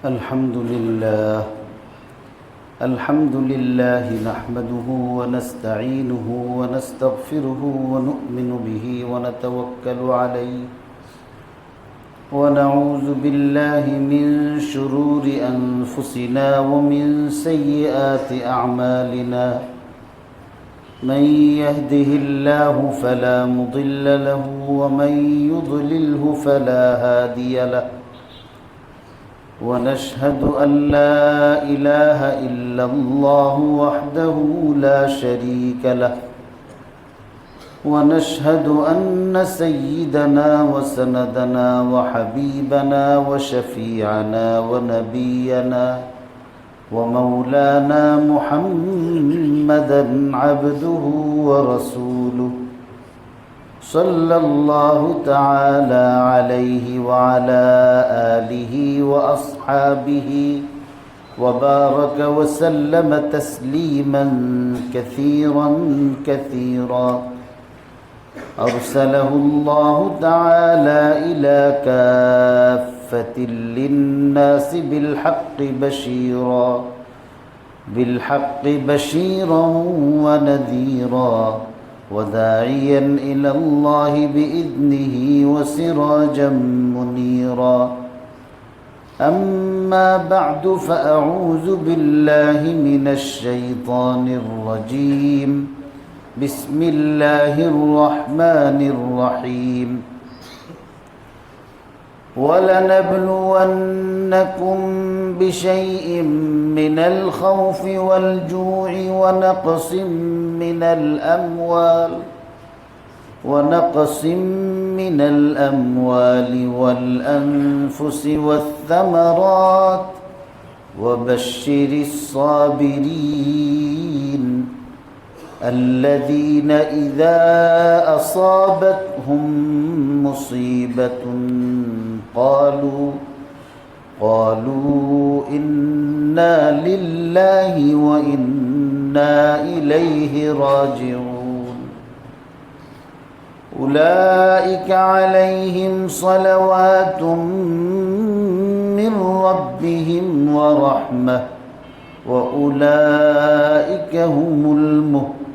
الحمد لله نحمده ونستعينه ونستغفره ونؤمن به ونتوكل عليه ونعوذ بالله من شرور أنفسنا ومن سيئات أعمالنا من يهده الله فلا مضل له ومن يضلله فلا هادي له ونشهد أن لا إله إلا الله وحده لا شريك له ونشهد أن سيدنا وسندنا وحبيبنا وشفيعنا ونبينا ومولانا محمدا عبده ورسوله صلى الله تعالى عليه وعلى آله وأصحابه وبارك وسلم تسليما كثيرا كثيرا أرسله الله تعالى إلى كافة للناس بالحق بشيرا ونذيرا وداعيا إلى الله بإذنه وسراجا منيرا أما بعد فأعوذ بالله من الشيطان الرجيم بسم الله الرحمن الرحيم ولنبلونكم بشيء من الخوف والجوع ونقص من الأموال والأنفس والثمرات وبشر الصابرين الذين إذا أصابتهم مصيبة قالوا إنا لله وإنا إليه راجعون أولئك عليهم صلوات من ربهم ورحمة وأولئك هم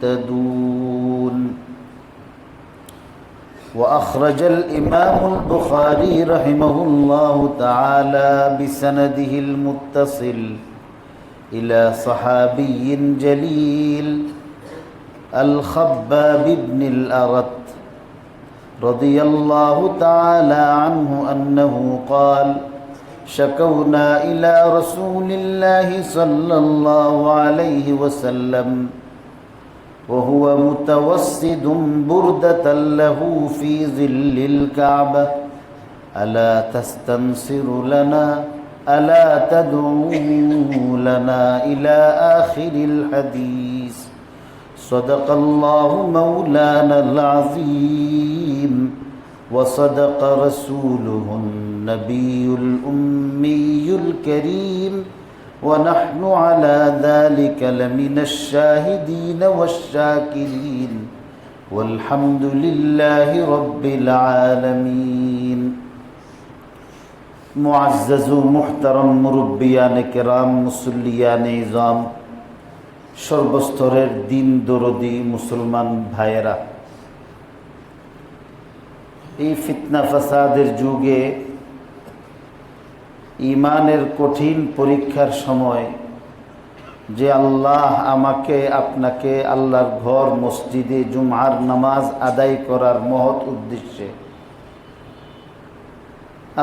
المهتدون وأخرج الإمام البخاري رحمه الله تعالى بسنده المتصل إلى صحابي جليل الخباب بن الأرت رضي الله تعالى عنه أنه قال شكونا إلى رسول الله صلى الله عليه وسلم وهو متوسد بردة له في ظل الكعبة ألا تستنصر لنا ألا تدعو لنا إلى آخر الحديث صدق الله مولانا العظيم وصدق رسوله النبي الأمي الكريم ونحن على ذلك لمن الشاهدين والشاكرين والحمد لله رب العالمين معزز محترم মুরব্বিয়ানে কেরাম মুসল্লিয়ানে ইজাম সর্বস্তরের দিন দরদি মুসলমান ভাইয়েরা, এই ফিতনা ফাসাদের যুগে ঈমানের কঠিন পরীক্ষার সময় যে আল্লাহ আমাকে আপনাকে আল্লাহর ঘর মসজিদে জুমআর নামাজ আদায় করার মহৎ উদ্দেশ্যে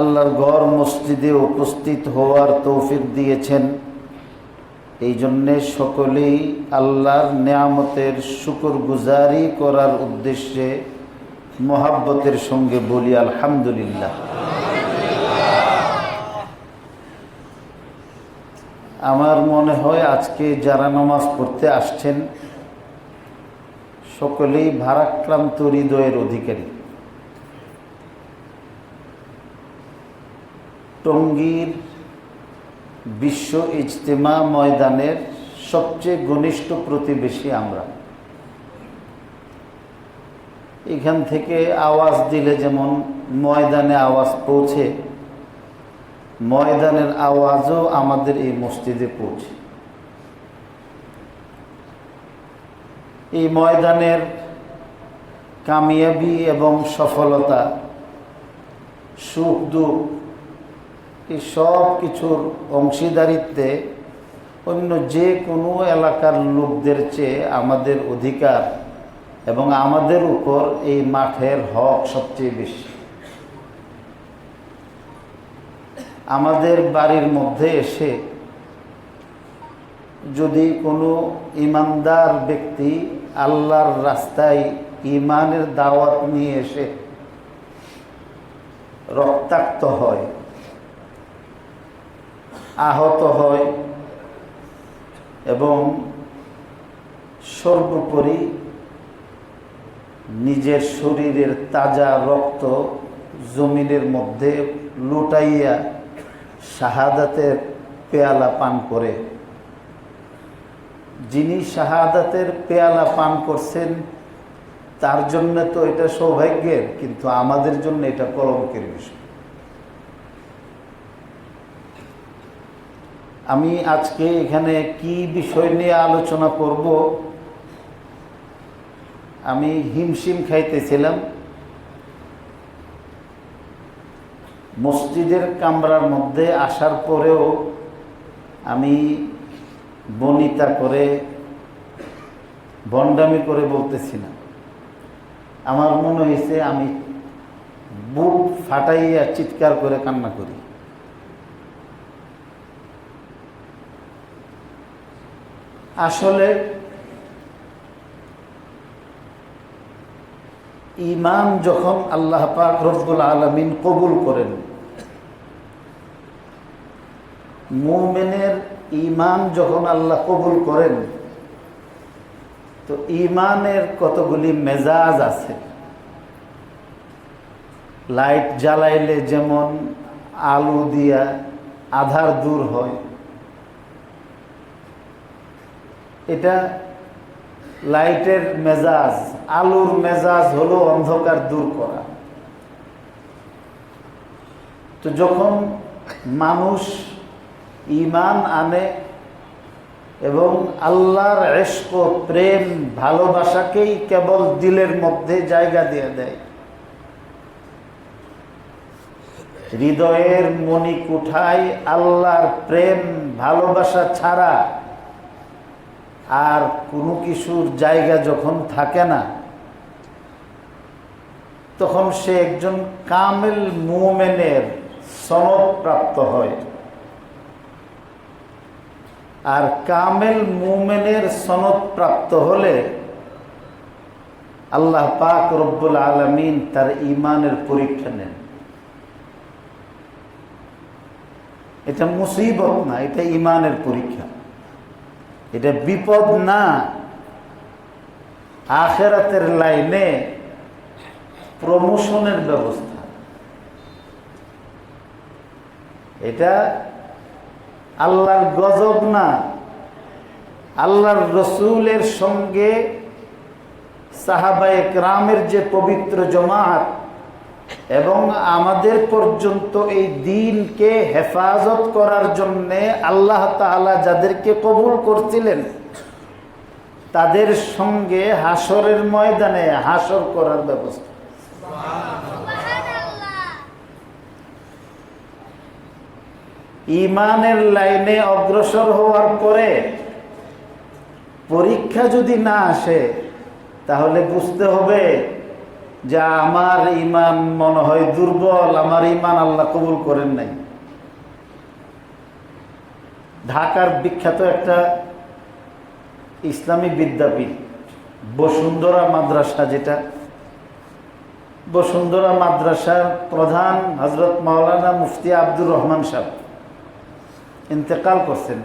আল্লাহর ঘর মসজিদে উপস্থিত হওয়ার তৌফিক দিয়েছেন, এই জন্যে সকলেই আল্লাহর নেয়ামতের শুকরগুজারি করার উদ্দেশ্যে মহাব্বতের সঙ্গে বলি আলহামদুলিল্লাহ। আমার মনে হয় আজকে যারা নামাজ পড়তে আসছেন সকলেই ভারাক্রান্ত হৃদয়ের অধিকারী। টঙ্গীর বিশ্ব ইজতেমা ময়দানের সবচেয়ে ঘনিষ্ঠ প্রতিবেশী আমরা। এখান থেকে আওয়াজ দিলে যেমন ময়দানে আওয়াজ পৌঁছে, ময়দানের আওয়াজও আমাদের এই মসজিদে পৌঁছে। এই ময়দানের কামিয়াবি এবং সফলতা, সুখ দুঃখ, এই সব কিছুর অংশীদারিত্বে অন্য যে কোনো এলাকার লোকদের চেয়ে আমাদের অধিকার এবং আমাদের উপর এই মাঠের হক সবচেয়ে বেশি। আমাদের বাড়ির মধ্যে এসে যদি কোনো ইমানদার ব্যক্তি আল্লাহর রাস্তায় ইমানের দাওয়াত নিয়ে এসে রক্তাক্ত হয়, আহত হয় এবং সর্বোপরি নিজের শরীরের তাজা রক্ত জমিনের মধ্যে লুটাইয়া শাহাদাতের পেয়ালা পান করে, যিনি শাহাদাতের পেয়ালা পান করছেন তার জন্য তো এটা সৌভাগ্যের, কিন্তু আমাদের জন্য এটা কলঙ্কের বিষয়। আমি আজকে এখানে কি বিষয় নিয়ে আলোচনা করব আমি হিমশিম খাইতেছিলাম। মসজিদের কামরার মধ্যে আসার পরেও আমি বনিতা করে ভণ্ডামি করে বলতেছি না, আমার মনে হয়েছে আমি বুক ফাটাইয়া চিৎকার করে কান্না করি। আসলে ঈমান যখন আল্লাহ পাক রব্বুল আলামিন কবুল করেন, মুমিনের ঈমান যখন আল্লাহ কবুল করেন, তো ঈমানের কতগুলি মেজাজ আছে। লাইট জ্বালাইলে যেমন আলো দিয়া আধার দূর হয়, এটা লাইটের মেজাজ। আলোর মেজাজ হলো অন্ধকার দূর করা। তো যখন মানুষ ঈমান আনে এবং আল্লাহর ইশক, প্রেম, ভালোবাসাকেই কেবল দিলের মধ্যে জায়গা দিয়ে দেয়, হৃদয়ের মণিকুঠায় আল্লাহর প্রেম ভালোবাসা ছাড়া আর কোনো কিছুর জায়গা যখন থাকে না, তখন সে একজন কামেল মুমিনের সনদ প্রাপ্ত হয়। আর কামেল মুমিনের সনদ প্রাপ্ত হলে আল্লাহ পাক রব্বুল আলামিন তার ঈমানের পরীক্ষা নেন। এটা মুসিবত না, এটা ঈমানের পরীক্ষা, এটা বিপদ না, আখিরাতের লাইনে প্রমোশনের ব্যবস্থা। এটা আল্লাহর গজব না, আল্লাহর রসুলের সঙ্গে সাহাবায়ে কেরামের যে পবিত্র জমাত এবং আমাদের পর্যন্ত এই দ্বীনকে হেফাজত করার জন্যে আল্লাহ তাআলা যাদেরকে কবুল করছিলেন, তাদের সঙ্গে হাসরের ময়দানে হাসর করার ব্যবস্থা। ঈমানের লাইনে অগ্রসর হওয়ার পরে পরীক্ষা যদি না আসে, তাহলে বুঝতে হবে যে আমার ঈমান মনে হয় দুর্বল, আমার ঈমান আল্লাহ কবুল করেন নাই। ঢাকার বিখ্যাত একটা ইসলামী বিদ্যাপীঠ বসুন্ধরা মাদ্রাসা, যেটা বসুন্ধরা মাদ্রাসার প্রধান হযরত মাওলানা মুফতি আব্দুর রহমান সাহেব ইন্তেকাল করছেন।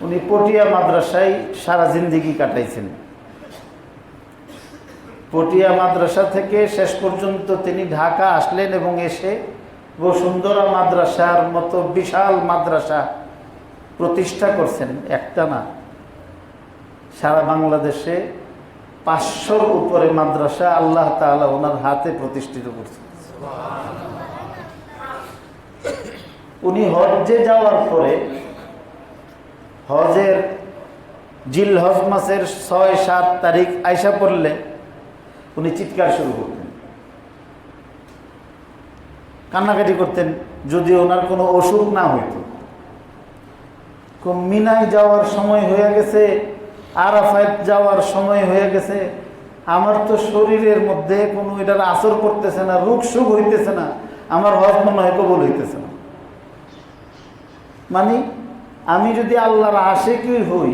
উনি পটিয়া মাদ্রাসায় সারা জিন্দেগি কাটাইছেন। পটিয়া মাদ্রাসা থেকে শেষ পর্যন্ত তিনি ঢাকা আসলেন এবং এসে বসুন্ধরা মাদ্রাসার মতো বিশাল মাদ্রাসা প্রতিষ্ঠা করছেন। একটা না, সারা বাংলাদেশে 500-র উপরে মাদ্রাসা আল্লাহ তাআলা ওনার হাতে প্রতিষ্ঠিত করছেন। উনি হজ্জে যাওয়ার পরে হজের জিলহজ মাসের ৬-৭ তারিখ আইসা পড়লে উনি চিৎকার শুরু করতেন, কান্নাকাটি করতেন, যদি ওনার কোনো অসুখ না হইতো। মিনায় যাওয়ার সময় হয়ে গেছে, আরাফাত যাওয়ার সময় হয়ে গেছে, আমার তো শরীরের মধ্যে কোনো এটার আসর পড়তেছে না, রোগ সুখ হইতেছে না, আমার হজ মনে হয় কবুল হইতেছে না। মানে আমি যদি আল্লাহর আশিকই হই,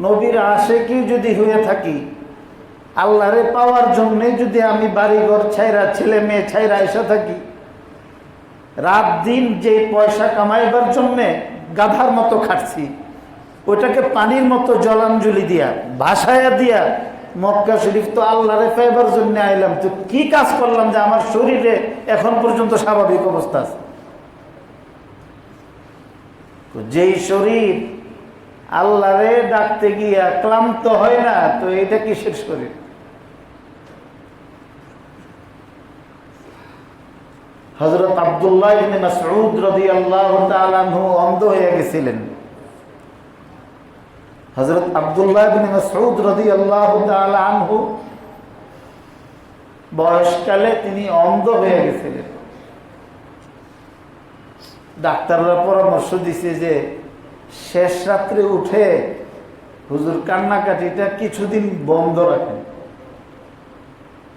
নবীর আশিকই যদি হয়ে থাকি, আল্লাহরে পাওয়ার জন্যে যদি আমি বাড়িঘর ছাইরা, ছেলে মেয়ে ছাইরা এসে থাকি, রাত দিন যে পয়সা কামাইবার জন্যে গাধার মতো খাটছি, ওইটাকে পানির মতো জলাঞ্জলি দিয়া, ভাসায়া দিয়া, মক্কা শরীফ তো আল্লাহরে পাইবার জন্য আইলাম, তো কি কাজ করলাম যে আমার শরীরে এখন পর্যন্ত স্বাভাবিক অবস্থা আছে? যেই শরীর আল্লাহরে ডাকতে গিয়া ক্লান্ত হয় না, তো এটা কিসের শরীর? হযরত আব্দুল্লাহ ইবনে মাসউদ রাদিয়াল্লাহু তাআলা আনহু অন্ধ হয়ে গেছিলেন। হযরত আব্দুল্লাহ ইবনে মাসউদ রাদিয়াল্লাহু তাআলা আনহু বয়সকালে তিনি অন্ধ হয়ে গেছিলেন। ডাক্তাররা পরামর্শ দিছে যে শেষ রাত্রে উঠে হুজুর কান্নাকাটিটা কিছুদিন বন্ধ রাখেন,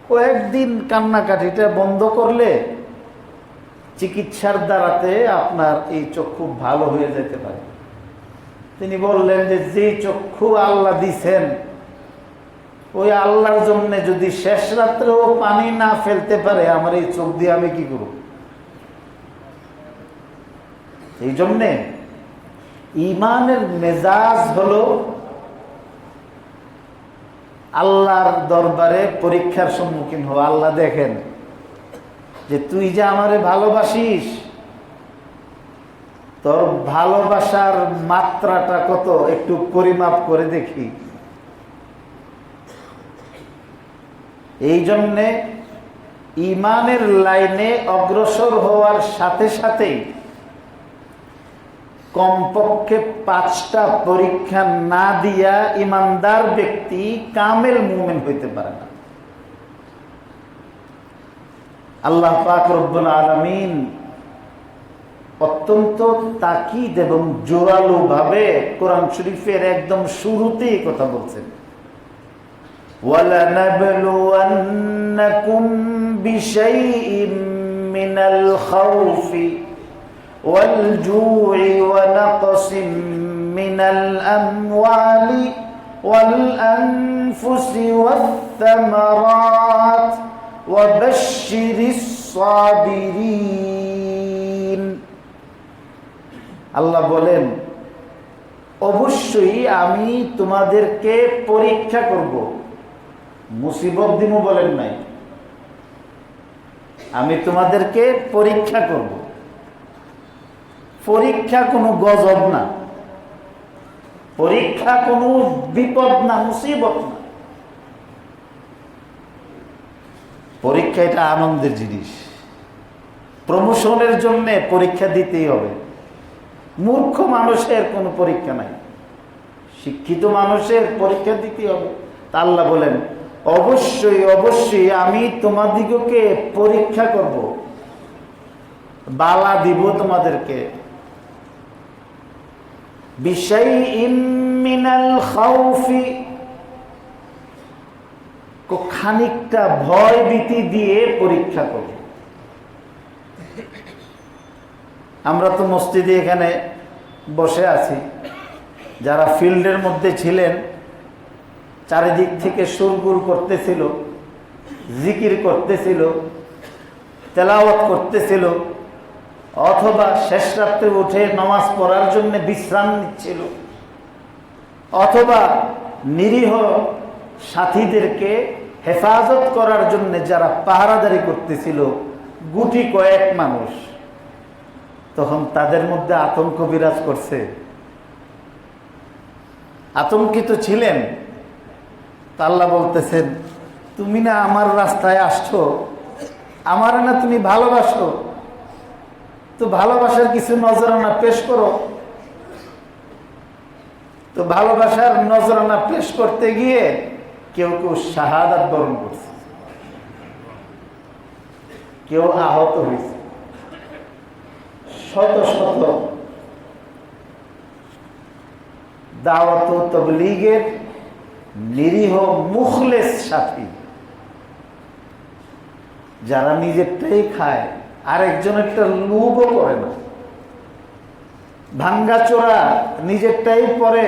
কয়েকদিন কান্নাকাটিটা বন্ধ করলে চিকিৎসার দ্বারাতে আপনার এই চক্ষু ভালো হয়ে যেতে পারে। তিনি বললেন যে চক্ষু আল্লাহ দিছেন, ওই আল্লাহর জন্য যদি শেষ রাত্রেও পানি না ফেলতে পারে, আমার এই চোখ দিয়ে আমি কি করব? এই জন্যে ইমানের মেজাজ হলো আল্লাহর দরবারে পরীক্ষার সম্মুখীন হওয়া। আল্লাহ দেখেন যে তুই যে আমারে ভালোবাসিস, তোর ভালোবাসার মাত্রাটা কত, একটু পরিমাপ করে দেখি। এই জন্যে ইমানের লাইনে অগ্রসর হওয়ার সাথে সাথেই কমপক্ষে ৫টা পরীক্ষা না দিয়া ইমানদার ব্যক্তি কামেল মুমিন হইতে পারে না। আল্লাহ পাক রব্বুল আলামিন অত্যন্ত তাকিদ এবং জোরালো ভাবে কোরআন শরীফের একদম শুরুতেই কথা বলছেন, ওয়ালানাবলুওয়ান্নাকুম বিশাইইম মিনাল খাউফি ওয়াল জু'i ওয়া নাকসিম মিনাল আমওয়ালি ওয়াল আনফুসি ওয়াত থামারাত ওয়াবাশশিরিস সাবিরিন। আল্লাহ বলেন অবশ্যই আমি তোমাদেরকে পরীক্ষা করব, মুসিবত দিব বলেন নাই, আমি তোমাদেরকে পরীক্ষা করব। পরীক্ষা কোনো গজব না, পরীক্ষা কোনো বিপদ না, মুসিবত না। পরীক্ষা এটা আনন্দের জিনিস। প্রমোশনের জন্য পরীক্ষা দিতেই হবে। মূর্খ মানুষের কোনো পরীক্ষা নাই, শিক্ষিত মানুষের পরীক্ষা দিতেই হবে। তা আল্লাহ বলেন অবশ্যই অবশ্যই আমি তোমাদিগকে পরীক্ষা করব, বালা দিব তোমাদেরকে। বিশাইইম মিনাল খাউফি, খানিকটা ভয় ভীতি দিয়ে পরীক্ষা করব। আমরা তো মসজিদে এখানে বসে আছি, যারা ফিল্ডের মধ্যে ছিলেন চারিদিক থেকে সুরগুল করতেছিল, জিকির করতেছিল, তেলাওয়াত করতেছিল, অথবা শেষ রাত্রে উঠে নামাজ পড়ার জন্য বিশ্রাম নিচ্ছিল, অথবা নিরীহ সাথীদেরকে হেফাজত করার জন্য যারা পাহারাদারি করতেছিল, গুটি কয়েক মানুষ, তখন তাদের মধ্যে আতঙ্ক বিরাজ করছে, আতঙ্কিত ছিলেন। আল্লাহ বলতেছেন তুমি না আমার রাস্তায় আসছো, আমার না তুমি ভালোবাসো, তো ভালোবাসার কিছু নজরানা পেশ করো। তো ভালোবাসার নজরানা পেশ করতে গিয়ে কেউ কেউ শাহাদাত বরণ করছে, কেউ আহত হয়েছে। শত শত দাওয়াত ও তাবলীগের নিরীহ মুখলেস সাথী, যারা নিজেরটাই খায়, আরেকজনেরটা লোভও করে না, ভাঙ্গাচোরা নিজেরটাই পরে,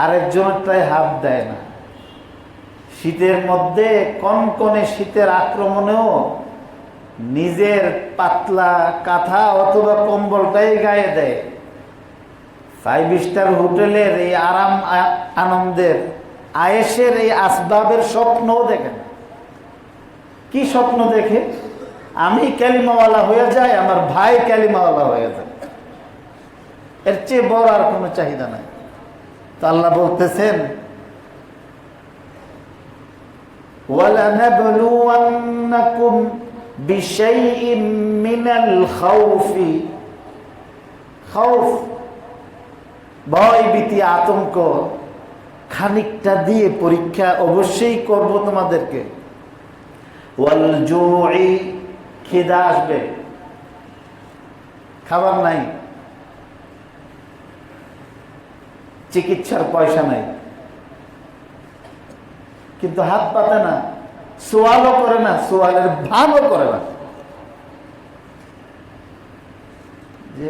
আরেকজনেরটাই হাত দেয় না। শীতের মধ্যে কনকনে শীতের আক্রমণেও নিজের পাতলা কাঁথা অথবা কম্বলটাই গায়ে দেয়। 5 স্টার হোটেলের এই আরাম আনন্দের আয়েশের এই আসবাবের স্বপ্নও দেখেন। কি স্বপ্ন দেখে? আমি ক্যালিমাওয়ালা হয়ে যাই, আমার ভাই ক্যালিমাওয়ালা হয়ে যায়। এর চেয়ে বড় আর কোনো চাহিদা নাই। তো আল্লাহ বলতেছেন, وَلَنَبْلُوَنَّكُمْ بِشَيْءٍ مِّنَ الْخَوْفِ, খাউফ, ভয়, ভীতি, আতঙ্ক খানিকটা দিয়ে পরীক্ষা অবশ্যই করব তোমাদেরকে। ওয়াল জুই, খিদা আসবে, খাবার নাই, চিকিৎসার পয়সা নাই, কিন্তু হাত পাতে না, সোয়ালও করে না, সোয়ালের ভানও করে না যে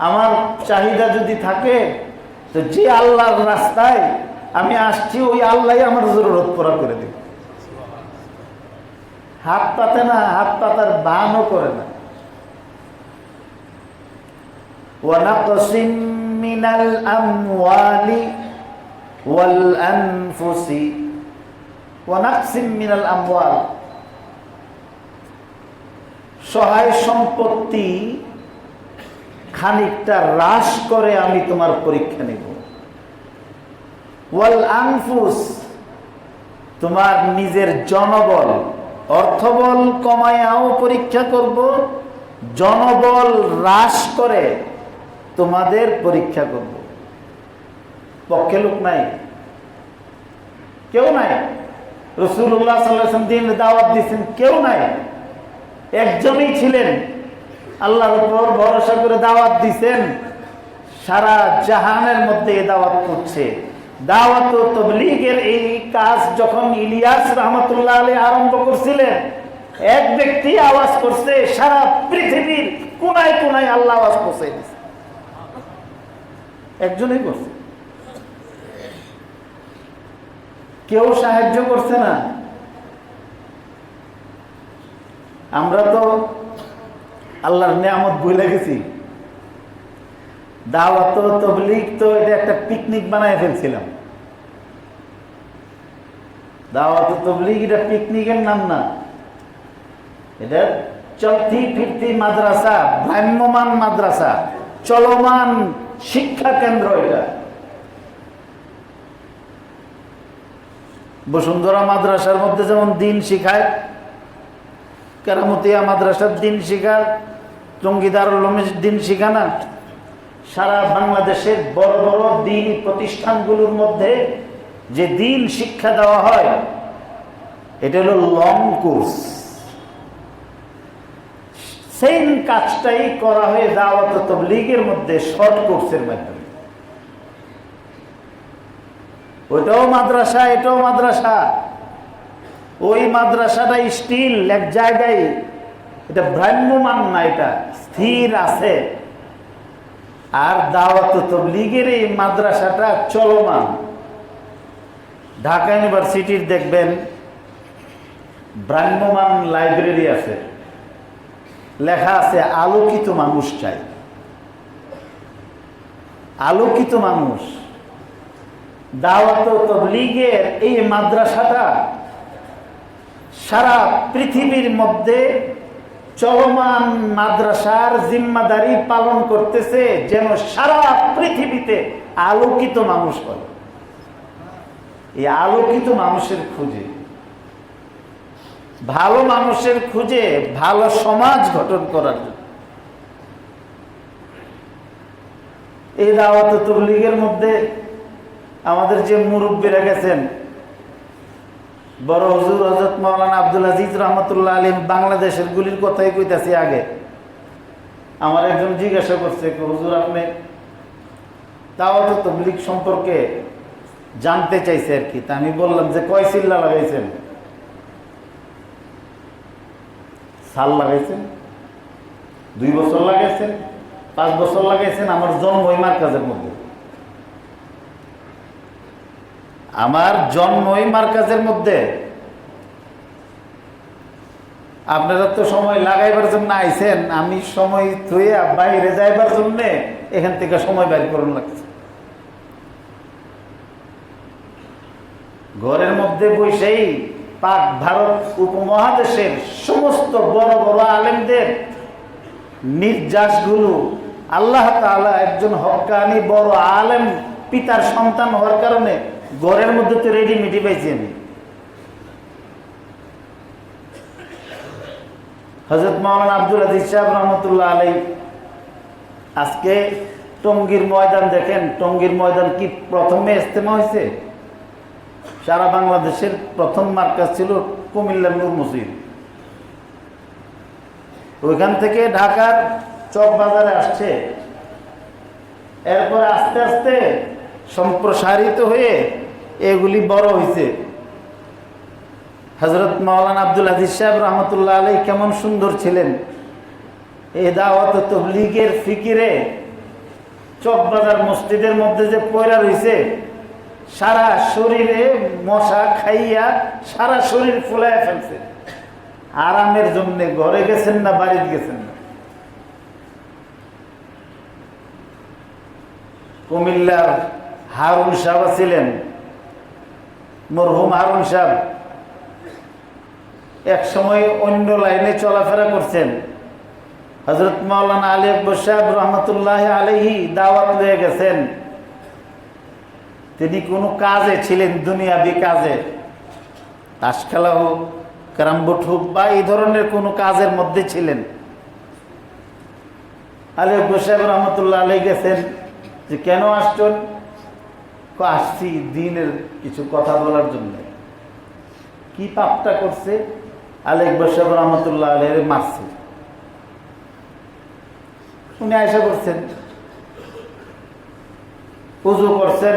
আমার চাহিদা যদি থাকে তো যে আল্লাহর রাস্তায় আমি আসছি ওই আল্লাহ আমার জরুরত পুরা করে দেবে। হাত পাতে না, হাত পাতার বানও করে না। ওয়ানাকসিম মিনাল আমওয়ালি ওয়াল আনফুসি, ওয়ানাকসিম মিনাল আমওয়াল, সহায় সম্পত্তি খানিকটা হ্রাস করে আমি তোমার পরীক্ষা নেব। ওয়াল আনফুস, তোমার নিজের জনবল, অর্থবল কমায়াও পরীক্ষা করব, জনবল হ্রাস করে তোমাদের পরীক্ষা করব। পক্ষে লোক নাই, কেউ নাই। রাসূলুল্লাহ সাল্লাল্লাহু আলাইহি ওয়াসাল্লাম দিন দাওয়াত দিয়েছেন, কেউ নাই, একজনই ছিলেন, আল্লাহর উপর ভরসা করে দাওয়াত দিয়েছেন, সারা জাহানের মধ্যে দাওয়াত করছে। দাওয়াত ও তাবলীগের এই কাজ যখন ইলিয়াস রাহমাতুল্লাহ আলাইহি আরম্ভ করছিলেন, এক ব্যক্তি আওয়াজ করছে, সারা পৃথিবীর কোনায় কোনায় আল্লাহ আওয়াজ পৌঁছে দিয়েছে, একজনই করছে, কেউ সাহায্য করছে না। আমরা তো আল্লাহর নিয়ামত ভুলে গেছি। দাওয়াত ও তাবলীগ তো এটা একটা পিকনিক বানায় ফেলছিলাম। দাওয়াত ও তাবলীগ এটা পিকনিকের নাম না, এটা চলতি ফিরতি মাদ্রাসা, ভ্রাম্যমান মাদ্রাসা, চলমান শিক্ষা কেন্দ্র। এটা বসুন্ধরা মাদ্রাসার মধ্যে যেমন দিন শিখায়, কেরামতিয়া মাদ্রাসার দিন শিখায়, জঙ্গিদারুল উলুমের দিন শিখানা, সারা বাংলাদেশের বড় বড় দিন প্রতিষ্ঠানগুলোর মধ্যে যে দিন শিক্ষা দেওয়া হয় এটা হলো লং কোর্স। সেম কাজটাই করা হয় দাওয়াত ও তাবলীগের মধ্যে শর্ট কোর্সের মাধ্যমে। ওইটাও মাদ্রাসা, এটাও মাদ্রাসা। ওই মাদ্রাসাটা স্টিল এক জায়গায়, এটা ভ্রাম্যমান না, এটা স্থির আছে। আর দাওয়াত ও তাবলীগের এই মাদ্রাসাটা চলমান। ঢাকা ইউনিভার্সিটির দেখবেন ভ্রাম্যমান লাইব্রেরি আছে, লেখা আছে আলোকিত মানুষ চাই, আলোকিত মানুষ। দাওয়াত ও তাবলীগের এই মাদ্রাসাটা সারা পৃথিবীর মধ্যে চলমান মাদ্রাসার জিম্মাদারি পালন করতেছে, যেন সারা পৃথিবীতে আলোকিত মানুষ হয়। এই আলোকিত মানুষের খুঁজে, ভালো মানুষের খুঁজে, ভালো সমাজ গঠন করার জন্য এই দাওয়াত তাবলীগের মধ্যে আমাদের যে মুরব্বীরা গেছেন, বড় হুজুর হযরত মাওলানা আব্দুল আজিজ রহমতুল্লাহ আলাইহি বাংলাদেশের গুলির কথাই কইতাছি। আগে আমার একজন জিজ্ঞাসা করছে, হুজুর আপনি দাওয়াত তাবলীগ সম্পর্কে জানতে চাইছে আর কি। তা আমি বললাম যে কয় চিল্লা লাগাইছেন? সাল লাগাইছেন, 2 বছর লাগাইছেন, 5 বছর লাগাইছেন? আমার জন্ম ওই মার্কাজের মধ্যে, আমার জন্ম ওই মার্কাজের মধ্যে। আপনারা তো সময় লাগাইবার জন্য আইছেন, আমি সময় থুয়ে বাইরে যাইবার জন্য এখান থেকে সময় বাইর করুন লাগছে। ঘরের মধ্যে বসেই পাক ভারত উপমহাদেশের সমস্ত বড় বড় আলেমদের নির্যাসগুলো, আল্লাহ তাআলা একজন হক্কানি বড় আলেম পিতার সন্তান হওয়ার কারণে ঘরের মধ্যে তো রেডিমেডি পাইছি আমি। হযরত মাওলানা আব্দুল আজিজ সাহেব রহমতুল্লাহ আলাইহি আজকে টঙ্গীর ময়দান দেখেন, টঙ্গীর ময়দান কি প্রথমে ইজতেমা হয়েছে? সারা বাংলাদেশের প্রথম মার্কাজ ছিল কুমিল্লার নূর মসজিদ। ওইখান থেকে ঢাকার চক বাজারে আসছে, এরপর আস্তে আস্তে সম্প্রসারিত হয়ে এগুলি বড় হয়েছে। হযরত মাওলানা আব্দুল আজিজ সাহেব রহমতুল্লাহ আলাইহি কেমন সুন্দর ছিলেন! এই দাওয়াত তাবলীগের ফিকিরে চকবাজার মসজিদের মধ্যে যে পয়রা রয়েছে, সারা শরীরে মশা খাইয়া সারা শরীর ফুলাইয়া ফেলছে। আরামের জন্য ঘরে গেছেন না বাড়িতে গেছেন না। কুমিল্লার হারুন সাহেব ছিলেন, মরহুম হারুন সাহেব এক সময় অন্য লাইনে চলাফেরা করছেন। হযরত মাওলানা আলী আকবর সাহেব রহমতুল্লাহ আলাইহি দাওয়াত লয়ে গেছেন। তিনি কোনো কাজে ছিলেন, দুনিয়াবি কাজে, তাস খেলা হোক, ক্যারাম বোর্ড হোক বা এই ধরনের কোনো কাজের মধ্যে ছিলেন। আলী আকবর সাহেব রহমতুল্লাহ আলাইহি গেছেন যে কেন আসছেন? আসছি দ্বীনের কিছু কথা বলার জন্য। কি পাপটা করছে? আলী আকবর সাহেব রহমতুল্লাহ আলাইহি মারছে। উনি আয়সা করছেন, ওযু করছেন,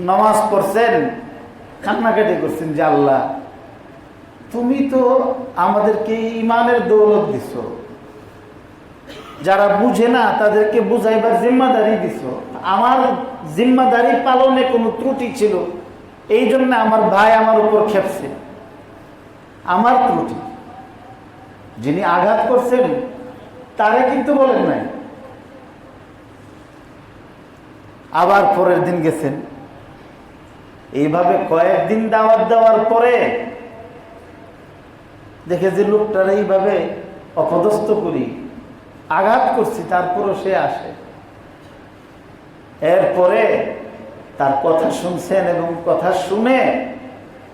নামাজ পড়ছেন, কান্নাকাটি করছেন যে আল্লাহ তুমি তো আমাদেরকে ইমানের দৌলত দিছ, যারা বুঝে না তাদেরকে বুঝাইবার জিম্মাদারি দিছ। আমার জিম্মাদারি পালনে কোনো ত্রুটি ছিল, এই জন্য আমার ভাই আমার উপর খেপছে। আমার ত্রুটি, যিনি আঘাত করছেন তারে কিন্তু বলেন নাই। আবার পরের দিন গেছেন, এইভাবে কয়েকদিন দাওয়াত দেওয়ার পরে দেখে যে লোকটার এইভাবে অপদস্থ করি, আঘাত করছি, তারপরও সে আসে। এরপরে তার কথা শুনছেন এবং কথা শুনে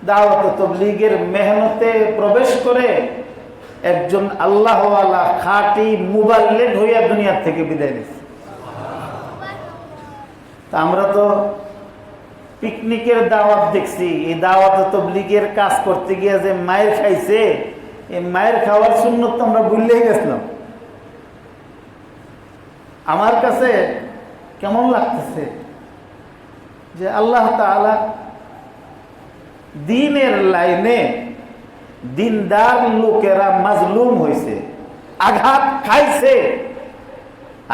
দাওয়াত তাবলীগের মেহনতে প্রবেশ করে একজন আল্লাহওয়ালা খাঁটি মুবাল্লিগ হইয়া দুনিয়ার থেকে বিদায় নিচ্ছে। আমরা তো পিকনিকের দাওয়াত দেখছি, এই দাওয়াত তাবলীগের কাজ করতে গিয়ে যে মায়ের খাইছে, এই মায়ের খাওয়ার সুন্নত তো আমরা ভুলেই গেছিলাম। আমার কাছে কেমন লাগতেছে যে আল্লাহ তাআলা দ্বীনের লাইনে দিনদার লোকেরা মাজলুম হয়েছে, আঘাত খাইছে,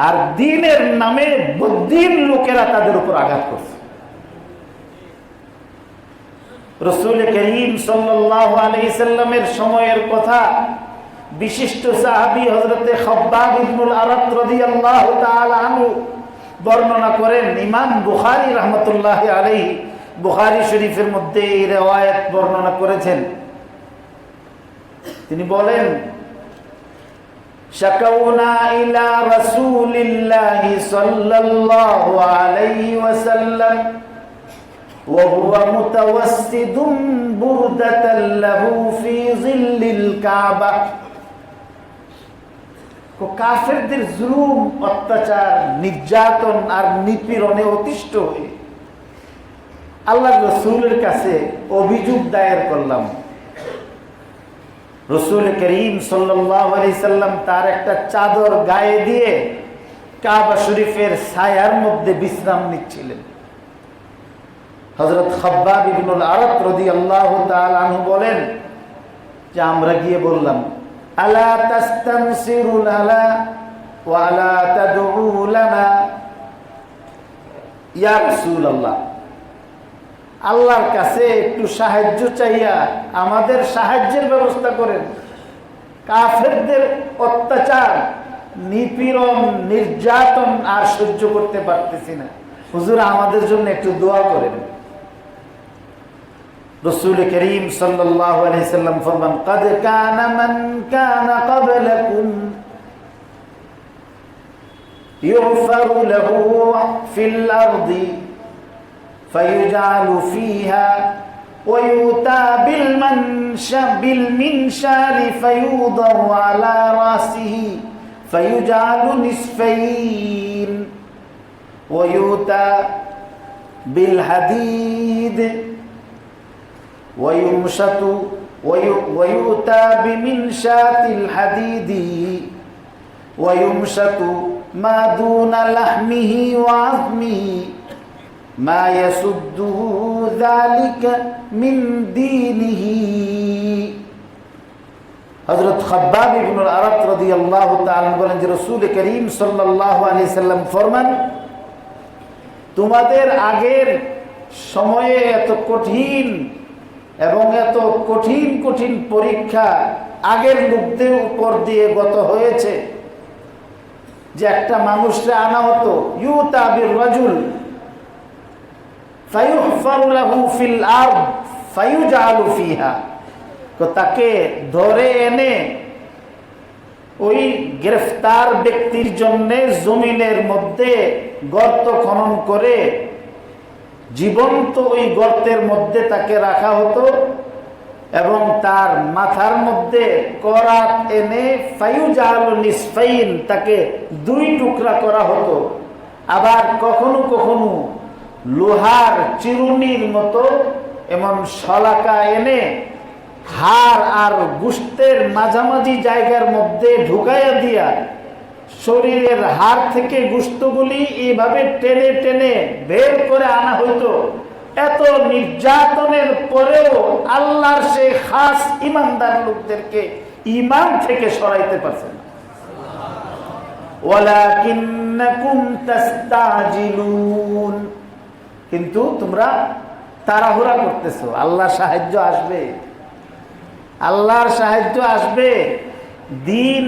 আর দ্বীনের নামে বদ্দীন লোকেরা তাদের উপর আঘাত করছে। রাসূল করিম সাল্লাল্লাহু আলাইহি সাল্লামের সময়ের কথা বিশিষ্ট সাহাবী হযরতে খাব্বাব ইবনুল আরাত রাদিয়াল্লাহু তাআলা আনহু বর্ণনা করেন। ইমাম বুখারী রাহমাতুল্লাহি আলাইহি বুখারী শরীফের মধ্যে এই riwayat বর্ণনা করেছেন। তিনি বলেন, শাকাউনা ইলা রাসূলিল্লাহি সাল্লাল্লাহু আলাইহি ওয়াসাল্লাম ওয়া হুয়া মুতাওয়াসসিদুন বুরদাতান লাহু ফি যিল্লিল কাবা কাফেরদের জুলুম, অত্যাচার, নির্যাতন আর নিপীড়নে অতিষ্ঠ হয়ে আল্লাহ রসুলের কাছে অভিযোগ দায়ের করলাম। রসুল করিম সাল্লাল্লাহু আলাইহি সাল্লাম তার একটা চাদর গায়ে দিয়ে কাবা শরীফের ছায়ার মধ্যে বিশ্রাম নিচ্ছিলেন। হযরত খাব্বাব ইবনুল আরাত রাদিয়াল্লাহু তাআলা আনহু বলেন যে আমরা গিয়ে বললাম, আলা তাস্তানসিরু লানা ওয়া আলা তাদউ লানা, ইয়া রাসূলুল্লাহ, আল্লাহর কাছে একটু সাহায্য চাইয়া আমাদের সাহায্যের ব্যবস্থা করেন। কাফেরদের অত্যাচার, নিপীড়ন, নির্যাতন আর সহ্য করতে পারতেছি না, হুজুর আমাদের জন্য একটু দোয়া করেন। রাসূল করিম সাল্লাল্লাহু আলাইহি সাল্লাম ফরমান, قد كان من كان قبلكم يغفر له في الأرض فيجعل فيها ويؤتى بالمنشار فيوضع على رأسه فيجعل نصفين ويؤتى بالحديد ويمشط ويؤتى بمنشاط الحديد ويمشط ما دون لحمه وعظمه ما يسده ذلك من دينه। হযরত খাব্বাব ইবনুল আরাত রাদিয়াল্লাহু তাআলা বলেন যে রাসূল করিম সাল্লাল্লাহু আলাইহি সাল্লাম ফরমান, তোমাদের আগের সময়ে এত কঠিন এবং এত কঠিন কঠিন পরীক্ষা আগের লোকদের উপর দিয়ে গত হয়েছে, যে একটা মানুষকে আনা হতো ইউতা বির রাজুল ফায়ুহফারু লাহু ফিল আরদ ফায়ুজআলু ফিহা, তো তাকে ধরে এনে ওই গ্রেফতার ব্যক্তির জন্য জমিনের মধ্যে গর্ত খনন করে জীবন্ত ওই গর্তের মধ্যে তাকে রাখা হতো এবং তার মাথার মধ্যে করাত এনে ফায়ুজআলু নিসফাইন, তাকে দুই টুকরা করা হতো। আবার কখনো কখনো লোহার চিরুনির মতো এমন শলাকা এনে হাড় আর গোশতের মাঝামাঝি জায়গার মধ্যে ঢুকাইয়া দিয়া শরীরের হাড় থেকে গোশতগুলি এইভাবে টেনে টেনে বের করে আনা হইতো। এত নির্যাতনের পরেও আল্লাহর সেই খাস ইমানদার লোকদেরকে ঈমান থেকে সরাইতে পারছে না। ওয়ালাকিন্নাকুম তাস্তাজিলুন, কিন্তু তোমরা তাড়াহুড়া করতেছো। আল্লাহর সাহায্য আসবে, আল্লাহর সাহায্য আসবে। দিন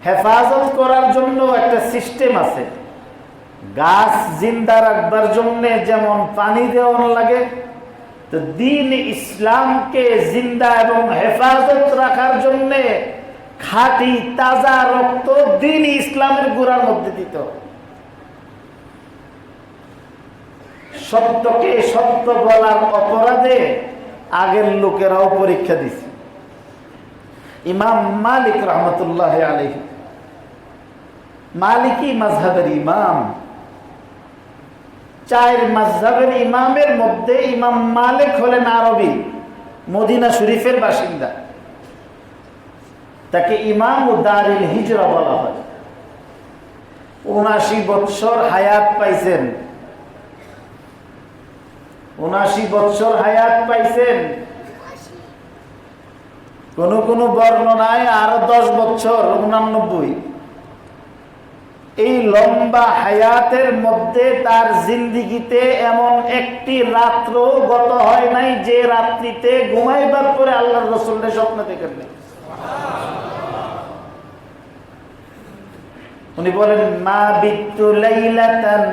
হেফাজত করার জন্য একটা সিস্টেম আছে। গাছ জিন্দা রাখবার জন্য যেমন পানি দেওয়ান লাগে, তো দিন ইসলামকে জিন্দা এবং হেফাজত রাখার জন্য খাঁটি তাজা রক্ত দিন ইসলামের গোড়ার মধ্যে দিত। সত্যকে সত্য বলার অপরাধে আগের লোকেরাও পরীক্ষা দিছে। ইমাম মালিক রহমতুল্লাহ আলাইহি, মালিকি মাযহাবের ইমাম, চার মাযহাবের ইমামের মধ্যে ইমাম মালিক হলেন আরবি, মদিনা শরীফের বাসিন্দা। তাকে ইমাম দারিল হিজরা বলা হয়। ৭৯ বৎসর হায়াত পাইছেন, ৭৯ বৎসর হায়াত পাইছেন। কোন কোন বর্ণনায় আরো 10 বছর, ৮৯। এই লম্বা হায়াতের মধ্যে তার জিন্দিগিতে এমন একটি রাত্র গত হয় নাই যে রাত্রিতে ঘুমাইবার পরে আল্লাহর রাসূলের স্বপ্ন দেখেন নাই। উনি বলেন, মা বিতু লাইলাতান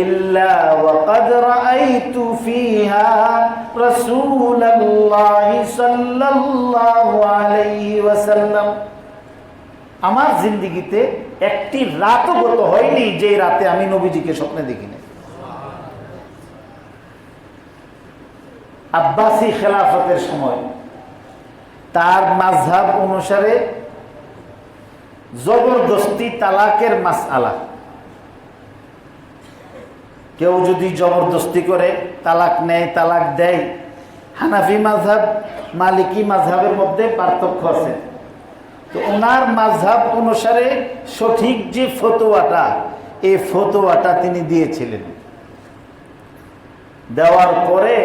ইল্লা ওয়াকাদ রাআইতু ফিহা রাসূলুল্লাহি সাল্লাল্লাহু আলাইহি ওয়াসাল্লাম। আমার জিন্দেগিতে একটি রাতও গত হয়নি যে রাতে আমি নবীজিকে স্বপ্নে দেখিনি। আব্বাসী খেলাফতের সময় তার মাযহাব অনুসারে জবরদস্তি তালাকের মাসআলা। কেউ যদি জবরদস্তি করে তালাক নেয়, তালাক দেয়, হানাফি মাযহাব মালিকি মাযহাবের মধ্যে পার্থক্য আছে। তো ওনার মাযহাব অনুসারে সঠিক যে ফতোয়াটা, এই ফতোয়াটা তিনি দিয়েছিলেন। দেওয়ার পরে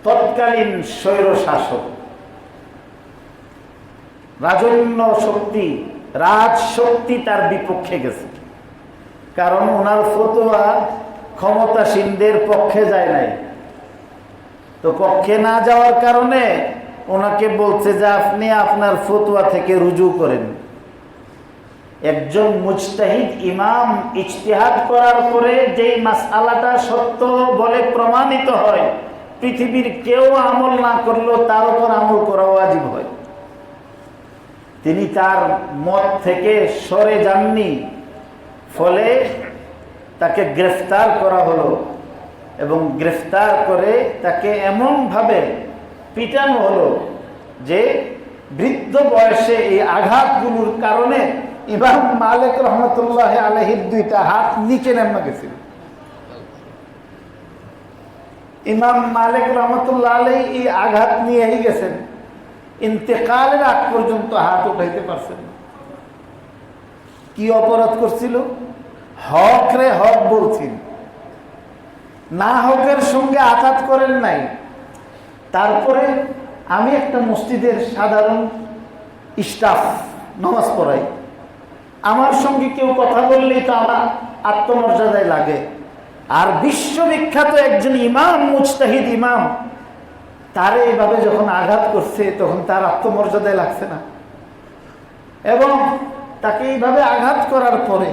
তৎকালীন স্বৈর শাসক, রাজন্য শক্তি, রাজশক্তি তার বিপক্ষে গেছে। কারণ ওনার ফতোয়া ক্ষমতাসীনদের পক্ষে যায় নাই। তো পক্ষে না যাওয়ার কারণে ওনাকে বলছে যে আপনি আপনার ফতোয়া থেকে রুজু করেন। একজন মুজতাহিদ ইমাম ইজতিহাদ করার পরে যেই মাসআলাটা সত্য বলে প্রমাণিত হয়, পৃথিবীর কেউ আমল না করলেও তার উপর আমল করা ওয়াজিব হয়। তিনি তার মত থেকে সরে যাননি, ফলে তাকে গ্রেফতার করা হলো এবং গ্রেফতার করে তাকে এমনভাবে পিটানো হলো যে বৃদ্ধ বয়সে এই আঘাতগুলোর কারণে ইমাম মালিক রহমতুল্লাহ আলাইহির দুইটা হাত নিচে নেমে গেছিল। ইমাম মালিক রহমতুল্লাহ আলাইহি এই আঘাত নিয়েই গেছেন, ইন্তেকালের আগ পর্যন্ত হাত উঠাইতে পারছেন। কি অপরাধ করছিল? হক রে হক বলছেন, না হকের সঙ্গে আঘাত করেন নাই। তারপরে আমি একটা মসজিদের সাধারণ স্টাফ, নামাজ পড়াই, আমার সঙ্গে কেউ কথা বললেই তো আমার আত্মমর্যাদায় লাগে। আর বিশ্ববিখ্যাত একজন ইমাম, মুজতাহিদ ইমাম, তারে এইভাবে যখন আঘাত করছে তখন তার আত্মমর্যাদায় লাগছে না। এবং তাকে এইভাবে আঘাত করার পরে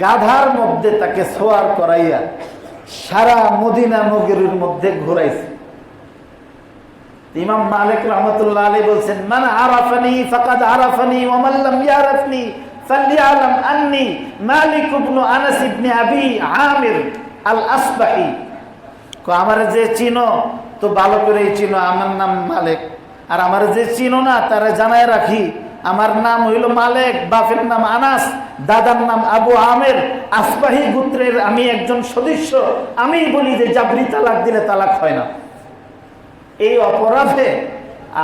গাধার মধ্যে তাকে সোয়ার করাইয়া সারা মদিনা নগরীর মধ্যে ঘুরাইছে। ইমাম মালিক রহমতুল্লাহ আলাইহি বলছেন, মান আরাফানি ফাকাদ আরাফানি ওয়া মান লাম ইয়ারাফনি ফালইআলাম আন্নী মালিক ইবনে আনাস ইবনে আবি আমির আল আসবাহি। আমার যে চিনো তো ভালো করেই চিনো, আমার নাম মালিক। আর আমার যে চিনো না তারা জানায় রাখি, আমার নাম হইল মালিক, বাপের নাম আনাস, দাদার নাম আবু আমের, আসবাহি গোত্রের আমি একজন সদস্য। আমি বলি যে জাবরি তালাক দিলে তালাক হয় না। এই অপরাধে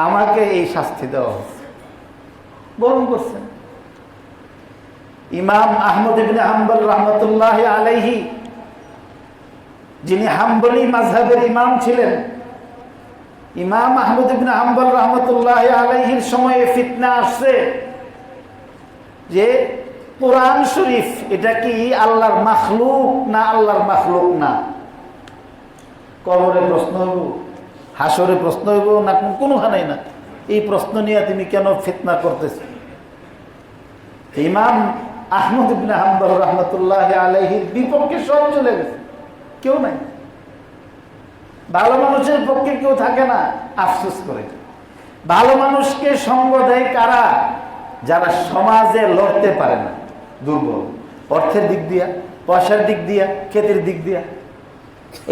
আমাকে এই শাস্তি দেওয়া হচ্ছে। বরং করছেন ইমাম আহমদ ইবনে হাম্বল রহমতুল্লাহ আলাইহি, যিনি হাম্বলি মাযহাবের ইমাম ছিলেন। ইমাম আহমদ ইবনে হাম্বল রহমতুল্লাহ আলাইহির সময়ে ফিতনা আসছে যে কোরআন শরীফ এটা কি আল্লাহর মাখলুক না আল্লাহর মাখলুক না। কবরে প্রশ্ন হইব, হাসরে প্রশ্ন হইব না, কোনোখানেই না। এই প্রশ্ন নিয়ে তুমি কেন ফিতনা করতেছ? ইমাম আহমদ ইবনে হাম্বল রহমতুল্লাহ আলাইহির বিপক্ষে সব চলে গেছে, কেউ নাই। ভালো মানুষের পক্ষে কেউ থাকে না, আফসোস করে। ভালো মানুষকে সঙ্গ দেয় কারা? যারা সমাজে লড়তে পারে না, দুর্বল, অর্থের দিক দিয়া, পয়সার দিক দিয়া, ক্ষেতের দিক দিয়া।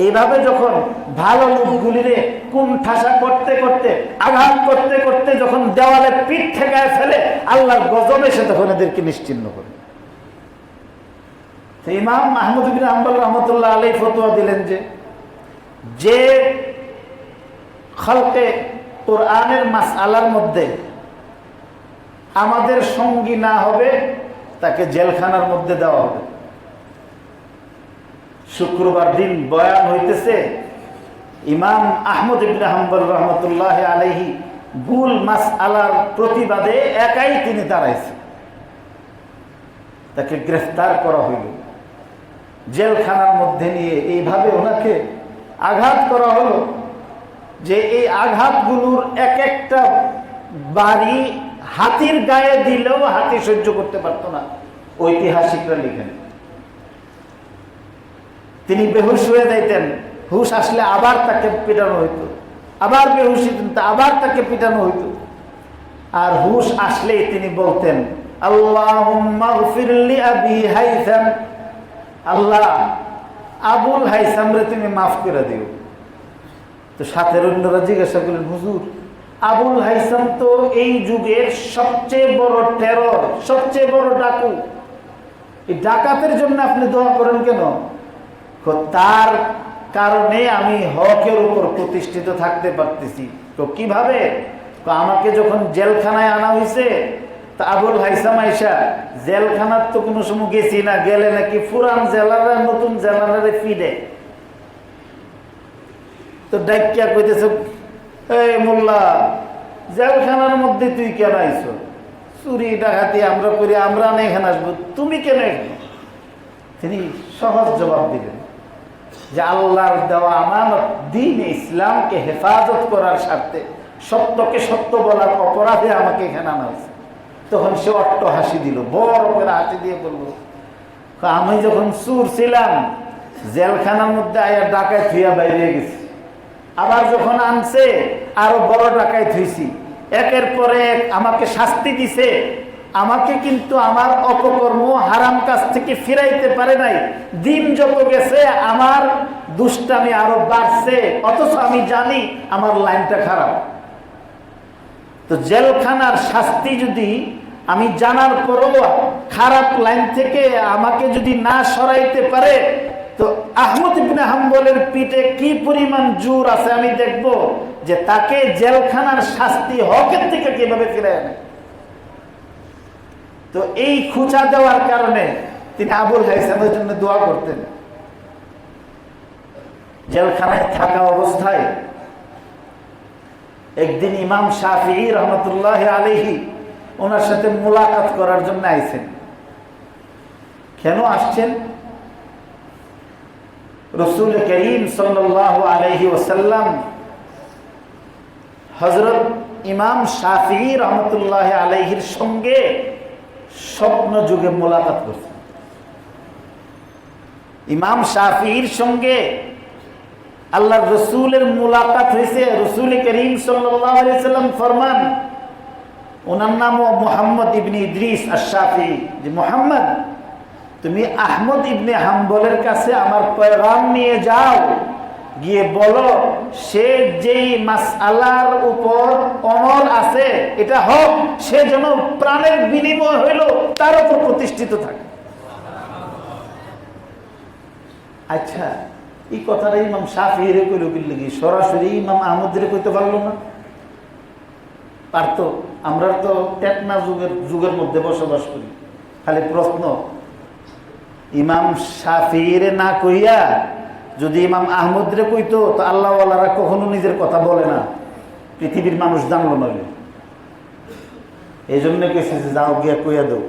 এইভাবে যখন ভালো লোকগুলিরে কোন ঠাসা করতে করতে, আঘাত করতে করতে যখন দেওয়ালে পিঠ ঠেকায় ফেলে, আল্লাহর গজব এসে তখন এদেরকে নিশ্চিহ্ন করে। ইমাম আহমদ ইবনে হাম্বল রহমতুল্লাহ আলাইহি ফতোয়া দিলেন যে খালকে কোরআনের মাসআলার মধ্যে আমাদের সঙ্গী না হবে তাকে জেলখানার মধ্যে দেওয়া হবে। শুক্রবার দিন বয়ান হইতেছে, ইমাম আহমদ ইবনে হাম্বল রহমতুল্লাহ আলাইহি ভুল মাসআলার প্রতিবাদে একাই তিনি দাঁড়াইছেন। তাকে গ্রেফতার করা হইল, জেলখানার মধ্যে নিয়ে এইভাবে ওনাকে আঘাত করা হলো যে এই আঘাতগুলোর এক একটা বাড়ি হাতির গায়ে দিলেও হাতি সহ্য করতে পারত না। ঐতিহাসিকরা লিখেন তিনি বেহুশ হয়ে যাইতেন, হুশ আসলে আবার তাকে পিটানো হইতো, আবার বেহুশ হইতেন, আবার তাকে পিটানো হইতো। আর হুশ আসলেই তিনি বলতেন, আল্লাহুম্মা গফির লি আবি হাইসাম, আল্লাহ আবুল হাইসাম রে তুমি মাফ করে দিও। তো সাথের অন্যরা জিজ্ঞাসা করলেন, হুজুর আবুল হাইসাম তো এই যুগের সবচেয়ে বড় টেরর, সবচেয়ে বড় ডাকু। এই ডাকাতের জন্য আপনি দোয়া করেন কেন? তার কারণে আমি হকের উপর প্রতিষ্ঠিত থাকতে পারতেছি। তো কিভাবে? আমাকে যখন জেলখানায় আনা হয়েছে, তা আবুল হাইসাম আইসা, জেলখানার তো কোনো সময় গেছি না, গেলে নাকি পুরান জেলারা নতুন জেলারে ফিরে। তো ডাকিয়া কইতেছে, এই মোল্লা, জেলখানার মধ্যে তুই কেন আইছো? চুরি ডাকাতি আমরা করি, আমরা না এখানে আসবো, তুমি কেন এখানে? তিনি সহজ জবাব দিলেন যে আল্লাহর দেওয়া আমানত দ্বীন ইসলামকে হেফাজত করার স্বার্থে, সত্যকে সত্য বলার অপরাধে আমাকে এখানে আনা হয়েছে। তখন সে অট্ট হাসি দিল, বড় করে হাসি দিয়ে বলল, আমি যখন চুর ছিলাম জেলখানার মধ্যে আয়া ডাকায় থুইয়া বাইরে গেছি, আবার যখন আনছে আরো বড় ডাকায় থুইছি, একের পরে এক আমাকে শাস্তি দিছে। আমাকে কিন্তু আমার অপকর্ম হারাম কাজ থেকে ফিরাইতে পারে নাই। দিন যত গেছে আমার দুষ্টামি আরো বাড়ছে, অথচ আমি জানি আমার লাইনটা খারাপ। তো জেলখানার শাস্তি যদি আমি জানার পরও খারাপ লাইন থেকে আমাকে যদি না সরাইতে পারে, তো আহমদ ইবনে হাম্বলের পিঠে কি পরিমাণ জোর আছে আমি দেখব যে তাকে জেলখানার শাস্তি হকের থেকে কিভাবে ফিরে আনে। তো এই খুঁচা দেওয়ার কারণে তিনি আবুল হাইসামের জন্য দোয়া করতেন। জেলখানায় থাকা অবস্থায় একদিন ইমাম শাফিঈ রহমতুল্লাহ আলাইহি ওনার সাথে মুলাকাত করার জন্য আইছেন। কেন আসছেন? রাসূল করিম সাল্লাল্লাহু আলাইহি ওয়াসাল্লাম হযরত ইমাম শাফিঈ রহমতুল্লাহ আলাইহির সঙ্গে স্বপ্ন যুগে মুলাকাত করছেন। ইমাম শাফিঈর সঙ্গে আল্লাহর রাসূলের মুলাকাত হয়েছে। রাসূল করিম সাল্লাল্লাহু আলাইহি ওয়াসাল্লাম ফরমান, ওনার নাম মুহাম্মদ ইবনে ইদ্রিস আশ-শাফিঈ, যে মুহাম্মদ তুমি আহমদ ইবনে হাম্বলের কাছে আমার পয়গাম নিয়ে যাও, গিয়ে বলো সে যেই মাসআলার উপর অমল আছে এটা হক, সে যেন প্রাণের বিনিময় হইল তার উপর প্রতিষ্ঠিত থাকে। আচ্ছা, এই কথাটা ইমাম শাফিঈরে কইল কি সরাসরি ইমাম আহমদের কইতে পারলো না? পারতো। আমরা তো টেকনা যুগের মধ্যে বসবাস করি। খালি প্রশ্ন, ইমাম শাফিঈরে না কইয়া যদি ইমাম আহমদরে কইতো, তো আল্লাহওয়ালারা কখনো নিজের কথা বলে না, পৃথিবীর মানুষ জানলো না। এই জন্য কেছে যে যাও গিয়া কইয়া দাও।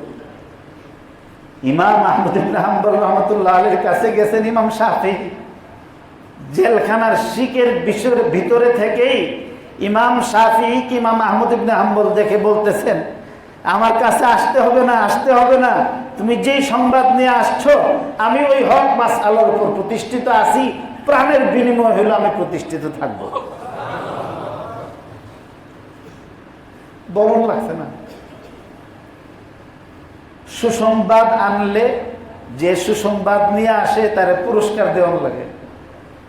ইমাম আহমদ ইবনে হাম্বল রহমতুল্লাহ আলাইহির কাছে গেছেন ইমাম শাফিঈ। জেলখানার শিকের বিষয়ের ভিতরে থেকেই ইমাম শাফিঈ কি ইমাম আহমদ ইবনে হাম্বল দেখে বলতেছেন, আমার কাছে আসতে হবে না, আসতে হবে না, তুমি যেই সংবাদ নিয়ে আসছো আমি ওই হক মাসআলার উপর প্রতিষ্ঠিত আছি, প্রাণের বিনিময় হলো আমি প্রতিষ্ঠিত থাকব। বরং লাগছে না? সুসংবাদ আনলে যে সুসংবাদ নিয়ে আসে তারে পুরস্কার দেওয়ার লাগে।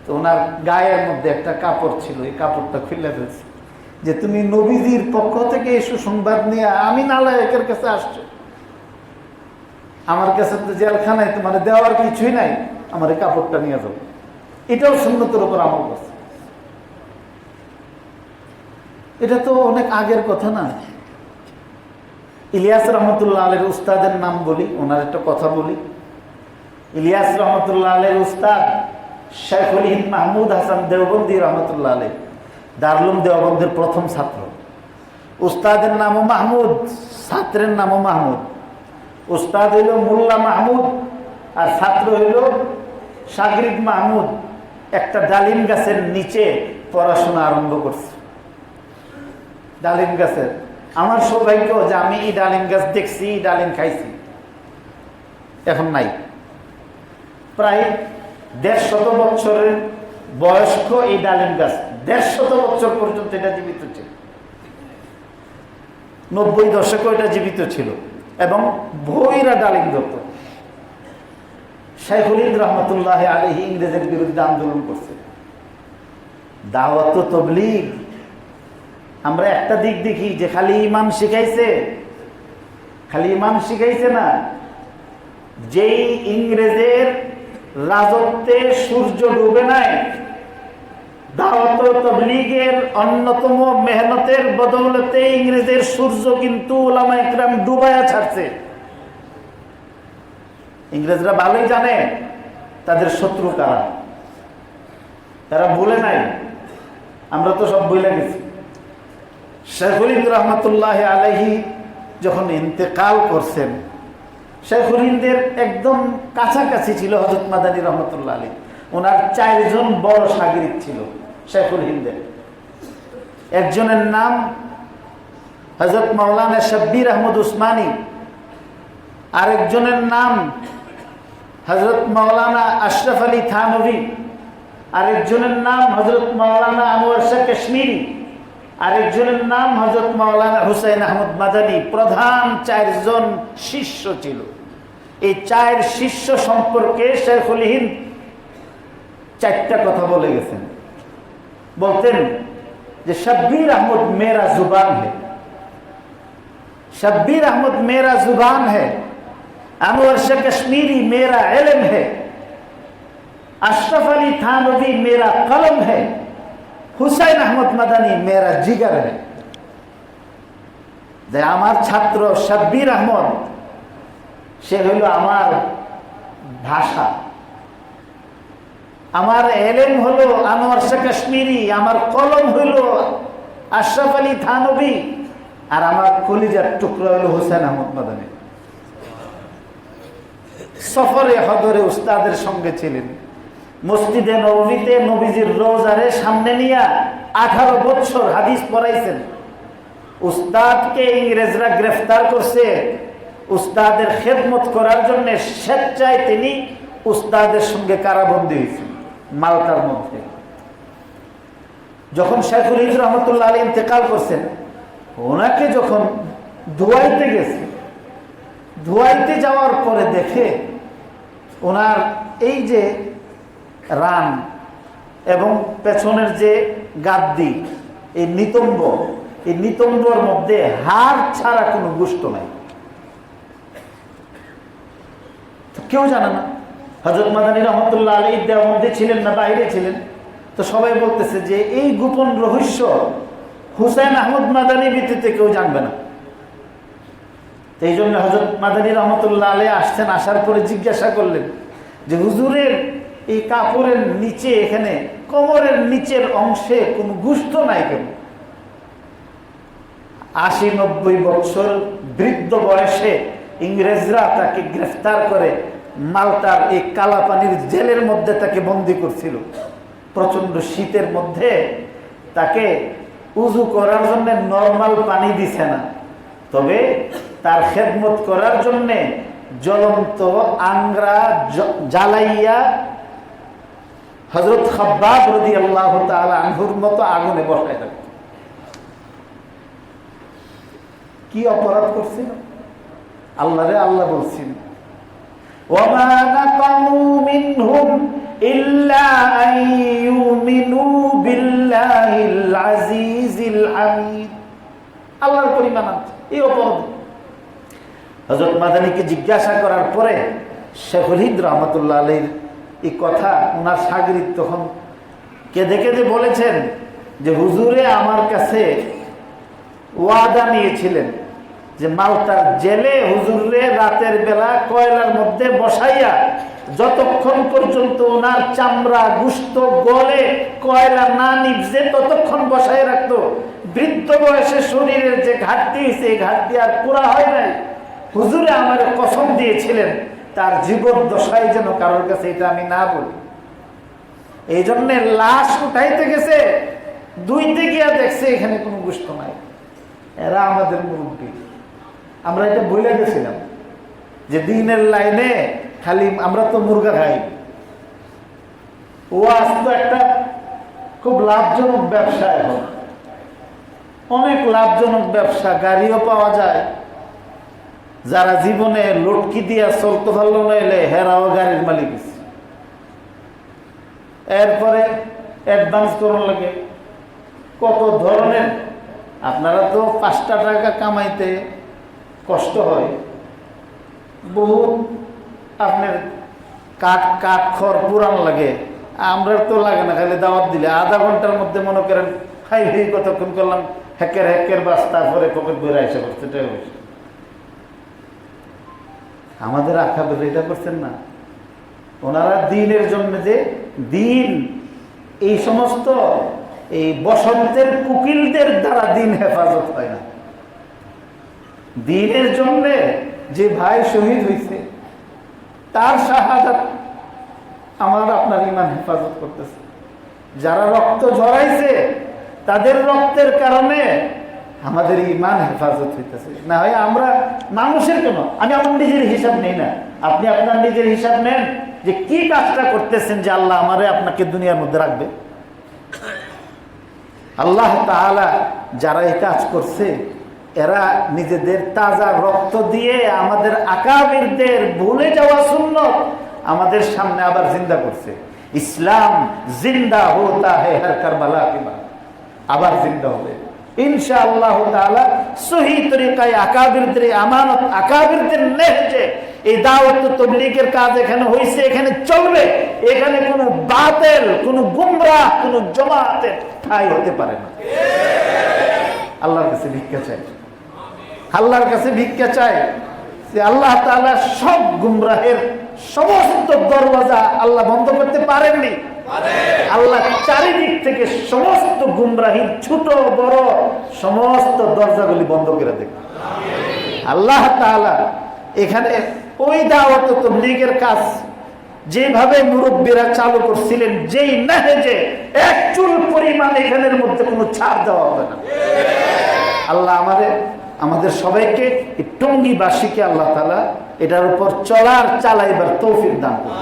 তো ওনার গায়ের মধ্যে একটা কাপড় ছিল, এই কাপড়টা খুলে ফেলছে যে তুমি নবীজির পক্ষ থেকে এই সুসংবাদ নিয়ে আমি নালায়েকের কাছে আসছো, আমার কাছে তো জেলখানায় তোমার দেওয়ার কিছুই নাই, আমার এই কাপড়টা নিয়ে যাও। এটাও সুন্নতের উপর আমল করছে। এটা তো অনেক আগের কথা না? ইলিয়াস রহমতুল্লাহ আলাইহির উস্তাদের নাম বলি, ওনার একটা কথা বলি। ইলিয়াস রহমতুল্লাহ আলাইহির উস্তাদ শাইখুল হিন্দ মাহমুদ হাসান দেওবন্দি রহমতুল্লাহ আলাইহি, দারুল দেওবন্দের প্রথম ছাত্র। উস্তাদের নামও মাহমুদ, ছাত্রের নামও মাহমুদ। উস্তাদ হইল মোল্লা মাহমুদ আর ছাত্র হইল শাগরিদ মাহমুদ। একটা ডালিম গাছের নিচে পড়াশোনা আরম্ভ করছে। ডালিম গাছের, আমার সৌভাগ্য যে আমি এই ডালিম গাছ দেখছি, ডালিম খাইছি, এখন নাই। প্রায় 150 বছরের বয়স্ক এই ডালিম গাছ, 150 বছর পর্যন্ত এটা জীবিত ছিল। 90 দশকে এটা জীবিত ছিল এবং ভৈরা ডালিম ধরত। শাইখুল হিন্দ রহমতুল্লাহ আলাইহি ইংরেজের বিরুদ্ধে আন্দোলন করছে, দাওয়াত তবলীগ আমরা একটা দিক দেখি যে খালি ইমান শিখাইছে, খালি ইমান শিখাইছে না, যেই ইংরেজের রাজত্বে সূর্য ডুবে নাই, দাওয়াত ও তাবলীগের অন্যতম মেহনতের বদৌলতে ইংরেজের সূর্য কিন্তু উলামা ইকরাম ডুবায়া ছাড়ছে। ইংরেজরা ভালোই জানে তাদের শত্রু কারা, তারা ভুলে নাই, আমরা তো সব ভুলে গেছি। শেখুল হিন্দ রহমতুল্লাহ আলাইহি যখন ইন্তেকাল করছেন, শেখুল হিন্দের একদম কাছাকাছি ছিল হযরত মাদানী রহমতুল্লাহ আলাইহি। ওনার 4 জন বড় শাগিরিদ ছিল শেখুল হিন্দের। একজনের নাম হযরত মাওলানা শব্বির আহমদ উসমানী, আরেকজনের নাম হযরত মাওলানা আশরাফ আলী থানভী, আরেকজনের নাম হযরত মাওলানা আনোয়ার শাহ কাশ্মীরি, আরেকজনের নাম হযরত মাওলানা হুসাইন আহমদ মাদানী। প্রধান 4 জন শিষ্য ছিল। এই 4 শিষ্য সম্পর্কে শেখুল হিন্দ 4টা কথা বলে গেছেন। বলতেন যে शब्बीर अहमद मेरा जुबान है, शब्बीर अहमद मेरा जुबान है, अनवर शाह कश्मीरी मेरा इल्म है, अशरफ अली थानवी मेरा कलम है, हुसैन अहमद मदनी मेरा जिगर है। যে আমার ছাত্র शब्बीर अहमद সে হইল আমার ভাষা, আমার এলেম হলো আনোয়ার শাহ কাশ্মীরি, আমার কলম হইল আশরাফ আলী থানভী, আর আমার কলিজার টুকরা হইল হুসেন আহমদ মাদানী। সফরে হদরে উস্তাদের সঙ্গে ছিলেন। মসজিদে নববীতে নবীজির রোজারে সামনে নিয়ে 18 বছর হাদিস পড়াইছেন। উস্তাদকে ইংরেজরা গ্রেফতার করছে। উস্তাদের খেদমত করার জন্য স্বেচ্ছায় তিনি উস্তাদের সঙ্গে কারাবন্দী হয়েছেন মালটার মধ্যে। যখন শেখুল হিন্দ রহমতুল্লাহ আলাইহি ইন্তেকাল করছেন, ওনাকে যখন ধোয়াইতে গেছে, ধোয়াইতে যাওয়ার পরে দেখে ওনার এই যে রান এবং পেছনের যে গাদ্দি, এই নিতম্ব, এই নিতম্বর মধ্যে হাড় ছাড়া কোনো গোশত নাই। কেউ জানে না হযরত মাদানী রহমতুল্লাহ আলাইহি দেওবন্দে ছিলেন না বাইরে ছিলেন। তো সবাই বলতেছে যে এই গোপন রহস্য হুসাইন আহমদ মাদানী ব্যতীত কেউ জানবে না। এই জন্য হযরত মাদানী রহমতুল্লাহ আলাইহি আসছেন। আসার পরে জিজ্ঞাসা করলেন যে হুজুরের এই কাপড়ের নিচে, এখানে কোমরের নিচের অংশে কোনো গোশত নাই কেন? 80-90 বছর বৃদ্ধ বয়সে ইংরেজরা তাকে গ্রেফতার করে মালটার এই কালাপানির জেলের মধ্যে তাকে বন্দী করছিল। প্রচন্ড শীতের মধ্যে তাকে উজু করার জন্য নরমাল পানি দিছে না, তবে তার খেদমত করার জন্য জ্বলন্ত আংরা জ্বালাইয়া হযরত খাব্বাব রাদিয়াল্লাহু তাআলা আনহুর মতো আগুনে বসায় রাখত। কি অপরাধ করছিল? আল্লাহরে আল্লাহ বলছেন ওয়ামা নাকামু মিনহুম ইল্লা আন ইউমিনু বিল্লাহিল আজিজিল হামিদ। আল্লাহর পরিমাণ এই অপরাধ। হযরত মাদানীকে জিজ্ঞাসা করার পরে শেখুল হিন্দ রহমতুল্লাহ আলাইহির এই কথা ওনার শাগিরিদ তখন কেঁদে কেঁদে বলেছেন যে হুজুরে আমার কাছে ওয়াদা নিয়েছিলেন যে মালটার জেলে হুজুরে রাতের বেলা কয়লার মধ্যে বসাইয়া যতক্ষণ পর্যন্ত ওনার চামড়া গুস্ত গলে কয়লা না নিভছে ততক্ষণ বসাই রাখতো। বৃদ্ধ বয়সে শরীরের যে ঘাটতি হয়েছে, এই ঘাটতি আর পুরা হয় নাই। হুজুরে আমার কসম দিয়েছিলেন তার জীবদ্দশায় যেন কারোর কাছে এটা আমি না বলি। এই জন্য লাশ উঠাইতে গেছে, দুইতে গিয়া দেখছে এখানে কোনো গোশত নাই। এরা আমাদের মুরব্বী, আমরা এটা বলে গেছিলাম যে দিনের লাইনে খালি আমরা তো মুরগা খাই। ওয়াজ তো একটা খুব লাভজনক ব্যবসা, এখন অনেক লাভজনক ব্যবসা, গাড়িও পাওয়া যায়। যারা জীবনে লটকি দিয়া চলতে পারলো নইলে হেরাও গাড়ির মালিক। এরপরে অ্যাডভান্স করার লাগে কত ধরনের আপনারা তো 5টা টাকা কামাইতে কষ্ট হয়, বহুত আপনার কাঠ খড় পুরান লাগে, আমরা তো লাগে না, খালি দাওয়াত দিলে আধা ঘন্টার মধ্যে মনে করেন হাই হাই কতক্ষণ করলাম, হ্যাকের বাস, তারপরে পকেট বইরা এসে করছে। আমাদের আকাবের এটা করছেন না, ওনারা দিনের জন্য যে দিন, এই সমস্ত এই বসন্তের কুকিলদের দ্বারা দিন হেফাজত হয় না। দিনের জন্য যে ভাই শহীদ হয়েছে তার শাহাদাত আমার আপনার ইমান হেফাজত করতেছে। যারা রক্ত ঝরাইছে তাদের রক্তের কারণে আমাদের ইমান হেফাজত হইতেছে। না হয় আমরা মানুষের কেন, আমি আমার নিজের হিসাব নেই না, আপনি আপনার নিজের হিসাব নেন যে কি কাজটা করতেছেন যে আল্লাহ আমারে আপনাকে দুনিয়ার মধ্যে রাখবে। আল্লাহ তাআলা যারা এই কাজ করছে এরা নিজেদের তাজা রক্ত দিয়ে আমাদের আকাবিরদের ভুলে যাওয়া সুন্নত আমাদের সামনে আবার জিন্দা করছে। ইসলাম জিন্দা হোতা হ্যায় হর কারবালা কি বাত, আবার জিন্দা হবে ইনশাআল্লাহ তাআলা। সহি তরিকায় আকাবিরদের আমানত, আকাবিরদের নেহজে এই দাওয়াত ও তাবলীগের কাজ এখানে হইছে, এখানে চলবে। এখানে কোনো বাতিল, কোনো গুমরাহ, কোনো জামাতের ঠাঁই হতে পারে না। আল্লাহর কাছে ভিক্ষা চাই, আল্লাহর কাছে ভিক্ষা চাই যে আল্লাহ তাআলা সব গুমরাহের সমস্ত দরওয়াজা আল্লাহ বন্ধ করতে পারেননি। আল্লাহ চারিদিক থেকে সমস্ত গুমরাহির ছোট বড় সমস্ত দরজাগুলি বন্ধ করে দেন। আল্লাহ তাআলা এখানে ওই দাওয়াত ও তাবলীগের কাজ যেভাবে মুরব্বীরা চালু করছিলেন, যেই নাহেজে এক চুল পরিমাণ এখানের মধ্যে কোনো ছাড় দেওয়া হবে না। আল্লাহ আমাদের সবাইকে টঙ্গীবাসীকে আল্লাহ তাআলা এটার উপর চলার চালাইবার তৌফিক দান করুন।